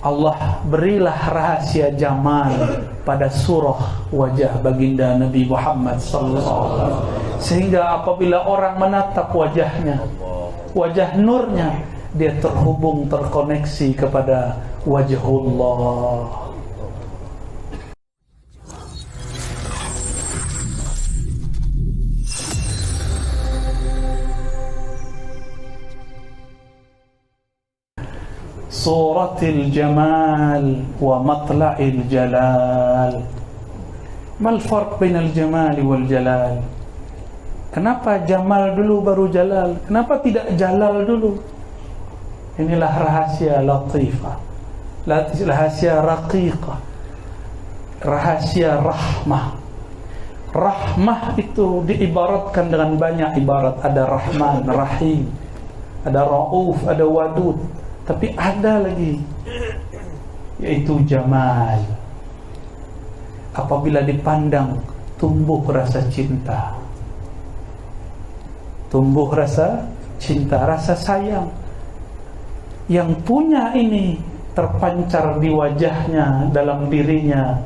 Allah berilah rahasia jamal pada surah wajah baginda Nabi Muhammad sallallahu alaihi wasallam, sehingga apabila orang menatap wajahnya, wajah nurnya, dia terhubung, terkoneksi kepada wajhullah. Suratil Jamal wa Matla'il Jalal. Mal farq bainal jamal wal jalal? Kenapa jamal dulu baru jalal? Kenapa tidak jalal dulu? Inilah rahasia latifah, rahasia raqiqah, rahasia rahmah. Rahmah itu diibaratkan dengan banyak ibarat. Ada Rahman, Rahim, ada Rauf, ada Wadud. Tapi ada lagi, yaitu jamal. Apabila dipandang, tumbuh rasa cinta, tumbuh rasa cinta, rasa sayang. Yang punya ini terpancar di wajahnya, dalam dirinya,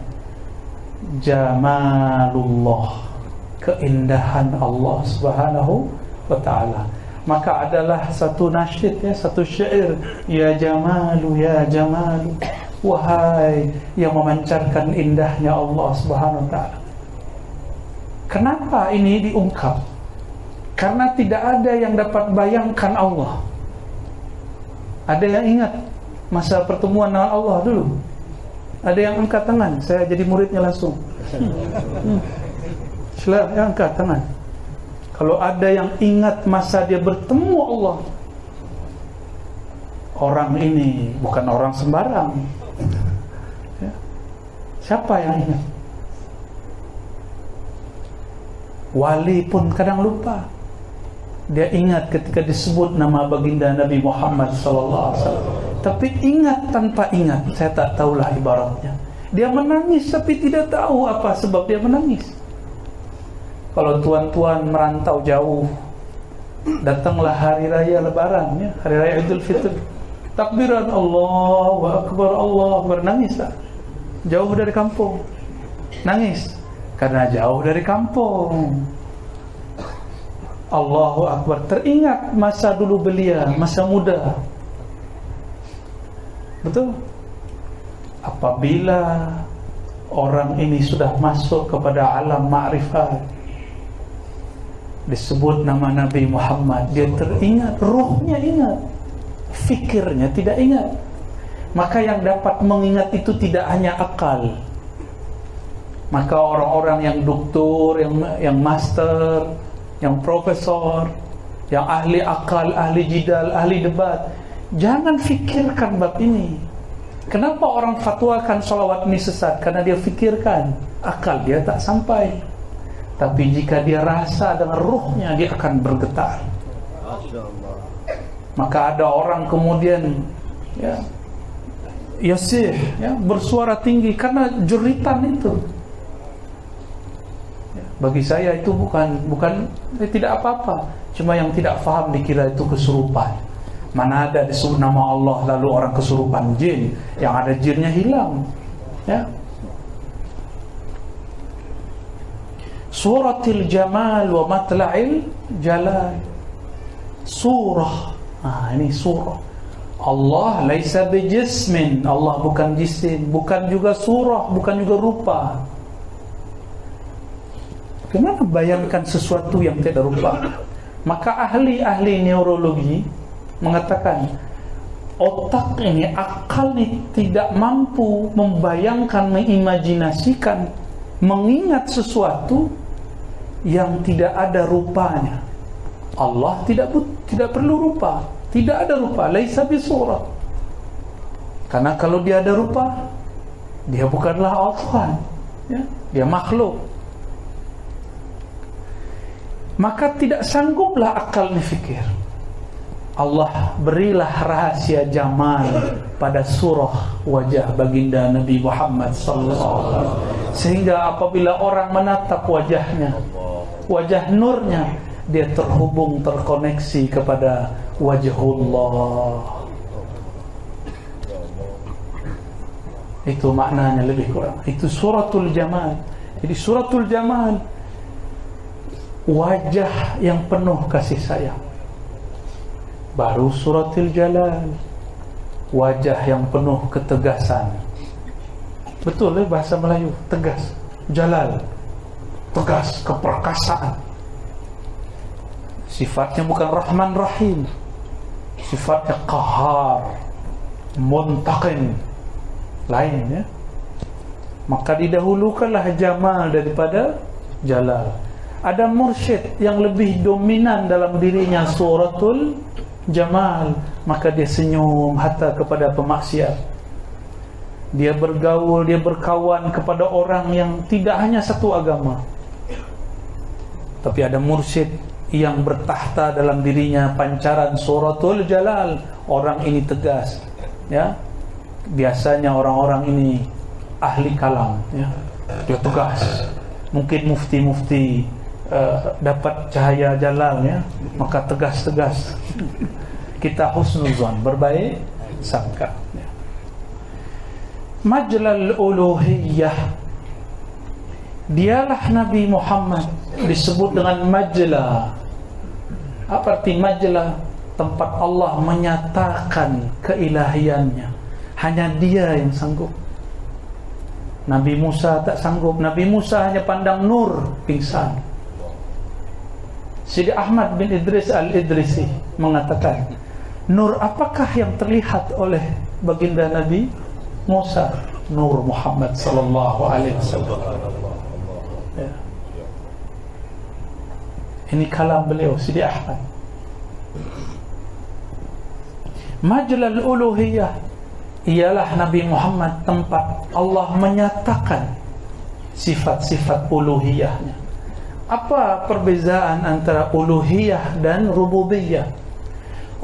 jamalullah, keindahan Allah subhanahu wa ta'ala. Maka adalah satu nasyid, satu syair, ya jamalu, ya jamalu, wahai yang memancarkan indahnya Allah subhanahu wa ta'ala. Kenapa ini diungkap? Karena tidak ada yang dapat bayangkan Allah. Ada yang ingat masa pertemuan dengan Allah dulu? Ada yang angkat tangan? Saya jadi muridnya langsung. Sila, yang angkat tangan. Kalau ada yang ingat masa dia bertemu Allah. Orang ini bukan orang sembarang. Ya. Siapa yang ingat? Wali pun kadang lupa. Dia ingat ketika disebut nama baginda Nabi Muhammad sallallahu alaihi wasallam. Tapi ingat tanpa ingat, saya tak tahulah ibaratnya. Dia menangis tapi tidak tahu apa sebab dia menangis. Kalau tuan-tuan merantau jauh, datanglah hari raya Lebaran, ya, hari raya Idul Fitri. Takbiran Allahu Akbar, Allahu Akbar, nangis tak? Jauh dari kampung, nangis karena jauh dari kampung. Allahu Akbar, teringat masa dulu belia, masa muda. Betul? Apabila orang ini sudah masuk kepada alam ma'rifat, disebut nama Nabi Muhammad, dia teringat, ruhnya ingat, fikirnya tidak ingat. Maka yang dapat mengingat itu tidak hanya akal. Maka orang-orang yang doktor, yang master, yang profesor, yang ahli akal, ahli jidal, ahli debat, jangan fikirkan bab ini. Kenapa orang fatwakan salawat ini sesat? Karena dia fikirkan, akal dia tak sampai. Tapi jika dia rasa dengan ruhnya, dia akan bergetar. Maka ada orang kemudian yasih, bersuara tinggi karena jeritan itu. Bagi saya itu bukan tidak apa-apa. Cuma yang tidak faham dikira itu kesurupan. Mana ada disebut nama Allah lalu orang kesurupan jin, yang ada jinnya hilang. Ya. Suratil Jamal wa Matla'il Jalal. Surah. Ini surah. Allah laisa bijismin. Allah bukan jisim, bukan juga surah, bukan juga rupa. Kenapa bayangkan sesuatu yang tidak rupa? Maka ahli-ahli neurologi mengatakan otak ini, akal ini tidak mampu membayangkan, mengimajinasikan, mengingat sesuatu yang tidak ada rupanya. Allah tidak perlu rupa, tidak ada rupa, laisa bisurah. Karena kalau dia ada rupa, dia bukanlah Allah, ya, dia makhluk. Maka tidak sangguplah akal ini fikir. Allah berilah rahasia jamal pada surah wajah baginda Nabi Muhammad sallallahu alaihi wasallam, sehingga apabila orang menatap wajahnya, wajah nurnya, dia terhubung, terkoneksi kepada wajhullah. Itu maknanya lebih kurang. Itu suratul jamal. Jadi suratul jamal, wajah yang penuh kasih sayang. Baru suratul jalal, wajah yang penuh ketegasan. Betul bahasa Melayu, tegas. Jalal, tegas, keperkasaan. Sifatnya bukan Rahman Rahim, sifatnya qahar, muntaqim, lain ya. Maka didahulukanlah jamal daripada jalal. Ada mursyid yang lebih dominan dalam dirinya suratul jamal, maka dia senyum hatta kepada pemaksiat. Dia bergaul, dia berkawan kepada orang yang tidak hanya satu agama. Tapi ada mursyid yang bertahta dalam dirinya pancaran suratul jalal. Orang ini tegas ya. Biasanya orang-orang ini ahli kalam ya. Dia tegas. Mungkin mufti-mufti dapat cahaya jalal ya, maka tegas-tegas. Kita husnuzan, berbaik sangka ya. Majlal uluhiyah, dialah Nabi Muhammad disebut dengan majla. Apa arti majla? Tempat Allah menyatakan keilahiannya. Hanya dia yang sanggup. Nabi Musa tak sanggup. Nabi Musa hanya pandang nur, pingsan. Sidi Ahmad bin Idris al-Idrisi mengatakan, nur apakah yang terlihat oleh baginda Nabi Musa? Nur Muhammad sallallahu alaihi wasallam ya. Ini kalam beliau Sidi Ahmad. Majlal uluhiyah, ialah Nabi Muhammad tempat Allah menyatakan sifat-sifat uluhiyahnya. Apa perbezaan antara uluhiyah dan rububiyah?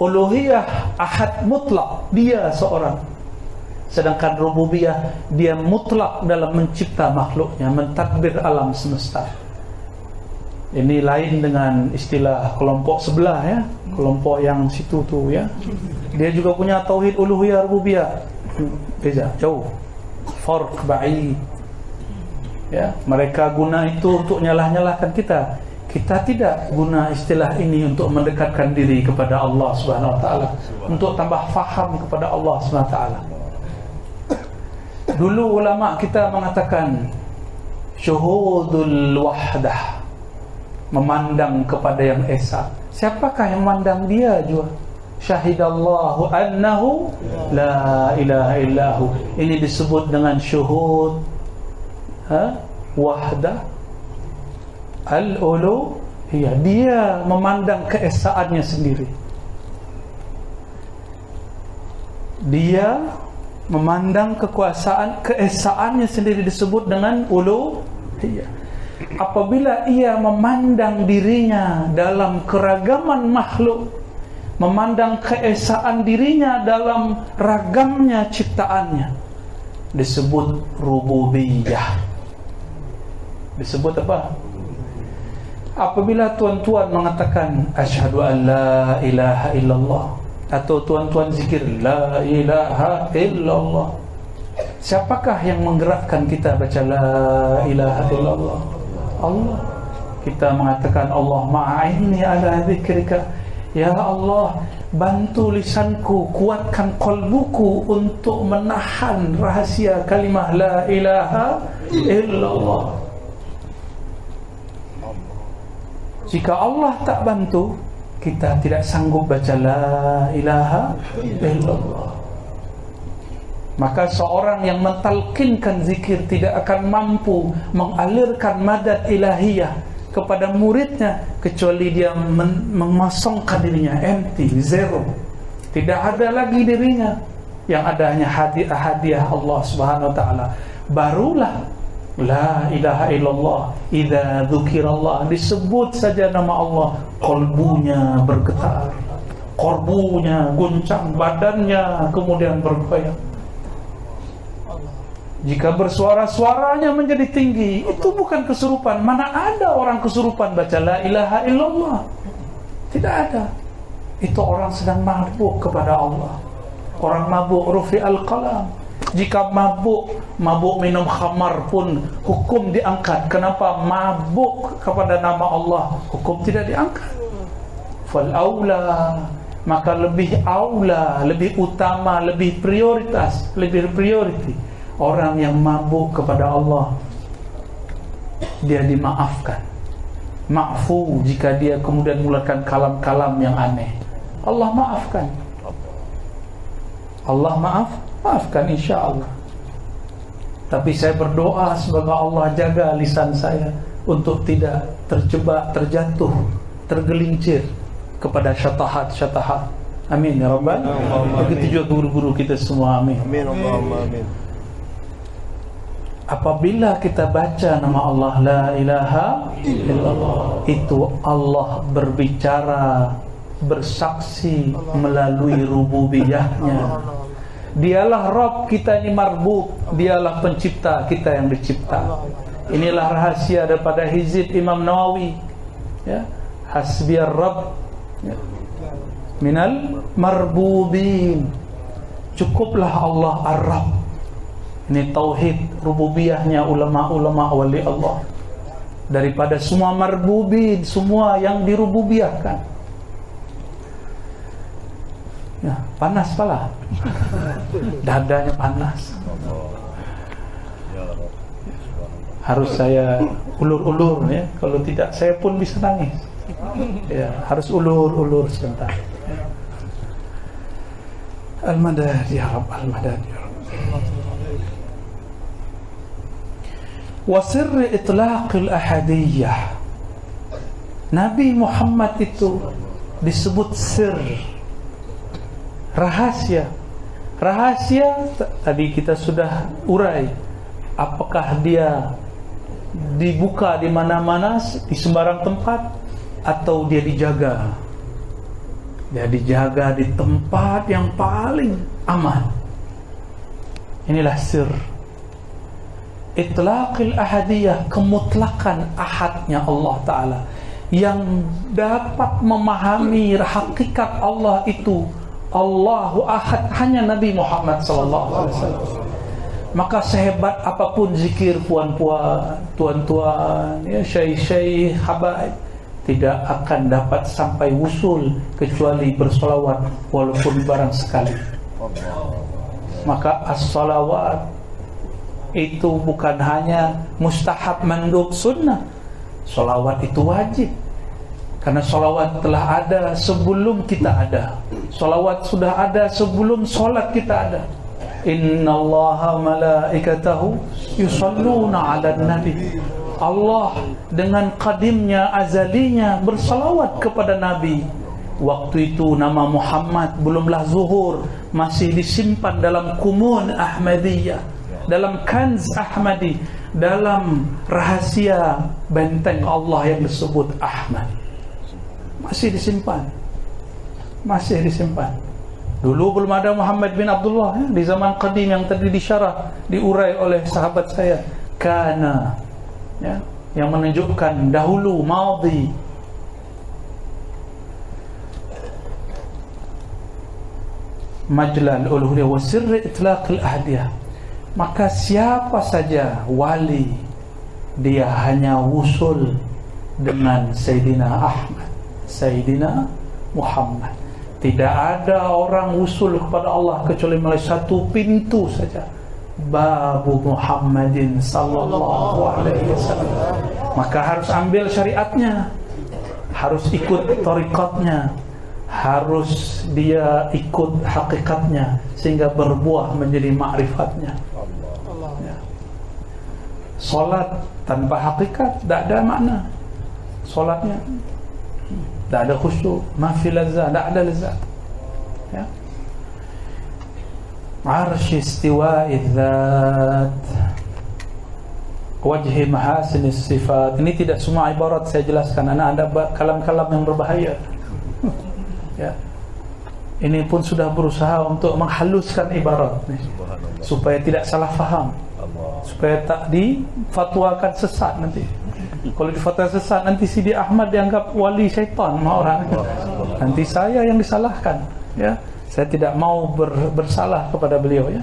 Uluhiyah ahad mutlak, dia seorang. Sedangkan rububiyah, dia mutlak dalam mencipta makhluknya, mentadbir alam semesta. Ini lain dengan istilah kelompok sebelah ya, kelompok yang situ tu ya. Dia juga punya tauhid uluhiyah rububiyah. Beza, jauh. Farq ba'id. Ya, mereka guna itu untuk nyalah-nyalahkan kita. Kita tidak guna istilah ini untuk mendekatkan diri kepada Allah Subhanahu wa taala, untuk tambah faham kepada Allah Subhanahu wa taala. Dulu ulama kita mengatakan syuhudul wahdah, memandang kepada yang esa. Siapakah yang memandang dia juga? Syahidallahu annahu la ilaha illahu. Ini disebut dengan syuhud wahdah al-uluhiyah. Dia memandang keesaannya sendiri. Dia memandang keesaannya sendiri, disebut dengan uluhiyah. Apabila ia memandang dirinya dalam keragaman makhluk, memandang keesaan dirinya dalam ragamnya ciptaannya, disebut rububiyah. Disebut apa? Apabila tuan-tuan mengatakan asyhadu an la ilaha illallah, atau tuan-tuan zikir la ilaha illallah, siapakah yang menggerakkan kita baca la ilaha illallah? Allah. Kita mengatakan Allah ma'inni ala zikrika, ya Allah, bantu lisanku, kuatkan qalbuku untuk menahan rahasia kalimah la ilaha illallah. Jika Allah tak bantu, kita tidak sanggup baca la ilaha illallah. Maka seorang yang mentalkinkan zikir tidak akan mampu mengalirkan madad ilahiyah kepada muridnya kecuali dia memasongkan dirinya empty, zero. Tidak ada lagi dirinya, yang ada hanya hadiah Allah Subhanahu wa taala. Barulah la ilaha illallah, idza dzukirallah, disebut saja nama Allah, qalbunya bergetar, qalbunya guncang, badannya kemudian bergoyang. Jika bersuara, suaranya menjadi tinggi, itu bukan kesurupan. Mana ada orang kesurupan baca la ilaha illallah? Tidak ada. Itu orang sedang mabuk kepada Allah. Orang mabuk rufi al-qalam. Jika mabuk minum khamar pun hukum diangkat. Kenapa mabuk kepada nama Allah hukum tidak diangkat? Fal aula, maka lebih aula, lebih utama, lebih prioritas, lebih priority orang yang mabuk kepada Allah, dia dimaafkan. Ma'fu jika dia kemudian mengeluarkan kalam-kalam yang aneh, Allah maafkan. Allah maafkan insya-Allah. Tapi saya berdoa semoga Allah jaga lisan saya untuk tidak terjebak, terjatuh, tergelincir kepada syatahat-syatahat. Amin ya rabbal alamin. Begitu juga guru-guru kita semua. Amin. Amin Allahumma amin. Apabila kita baca nama Allah la ilaha illallah, itu Allah berbicara, bersaksi melalui rububiyahnya. Dialah Rabb, kita ini marbub. Dialah pencipta, kita yang dicipta. Inilah rahasia daripada hizib Imam Nawawi, ya, hasbiyar Rabb, ya, minal marbubin. Cukuplah Allah ar-Rabb. Ini tauhid rububiyahnya ulama-ulama wali Allah. Daripada semua marbubin, semua yang dirububiyahkan. Ya, panas pala. Dadanya panas. Harus saya ulur-ulur ya. Kalau tidak saya pun bisa nangis. Ya, harus ulur-ulur sebentar. Al-madad ya Rabb, al-madad ya Rabb. Wa sirri itlaqil ahadiyah. Nabi Muhammad itu disebut sir, rahasia. Rahasia tadi kita sudah urai. Apakah dia dibuka di mana-mana, di sembarang tempat, atau dia dijaga? Dia dijaga di tempat yang paling aman. Inilah sir. Itlaqil ahadiyah, kemutlakan ahadnya Allah Ta'ala. Yang dapat memahami hakikat Allah itu Allahu Ahad hanya Nabi Muhammad SAW. Maka sehebat apapun zikir puan-puan, tuan-tuan, ya, syai-syai, habaib, tidak akan dapat sampai wusul kecuali bersolawat walaupun barang sekali. Maka as-salawat itu bukan hanya mustahab, mandub, sunnah. Salawat itu wajib. Karena salawat telah ada sebelum kita ada. Salawat sudah ada sebelum solat kita ada. Innallaha malaikatahu yusalluna 'alan nabi. Allah dengan qadimnya, azalinya bersalawat kepada Nabi. Waktu itu nama Muhammad belumlah zuhur, masih disimpan dalam kumun Ahmadiyah, dalam kanz Ahmadi, dalam rahasia benteng Allah yang disebut Ahmad. Masih disimpan. Masih disimpan. Dulu belum ada Muhammad bin Abdullah ya, di zaman qadim yang tadi disyarah, diurai oleh sahabat saya. Kana, ya, yang menunjukkan dahulu, madhi. Majlal uluhiyah wa sirri itlaqil ahdiyah. Maka siapa saja wali, dia hanya wusul dengan Sayyidina Ahmad, Sayyidina Muhammad. Tidak ada orang wusul kepada Allah kecuali melalui satu pintu saja, babu Muhammadin sallallahu alaihi wasallam. Maka harus ambil syariatnya, harus ikut tariqatnya, harus dia ikut hakikatnya sehingga berbuah menjadi ma'rifatnya. Ya. Salat tanpa hakikat tidak ada makna. Salatnya tidak ada khusyuk, ma fi lazzah, tidak ada lezat. Ya. Arsy istiwa'i dzat, wajhi mahasin sifat. Ini tidak semua ibarat saya jelaskan, ada kalam-kalam yang berbahaya. Ya. Ini pun sudah berusaha untuk menghaluskan ibarat nih, supaya tidak salah faham, supaya tak difatwakan sesat nanti. Kalau difatwakan sesat nanti Sidi Ahmad dianggap wali syaitan sama orang. Nanti saya yang disalahkan. Ya, saya tidak mau bersalah kepada beliau. Ya.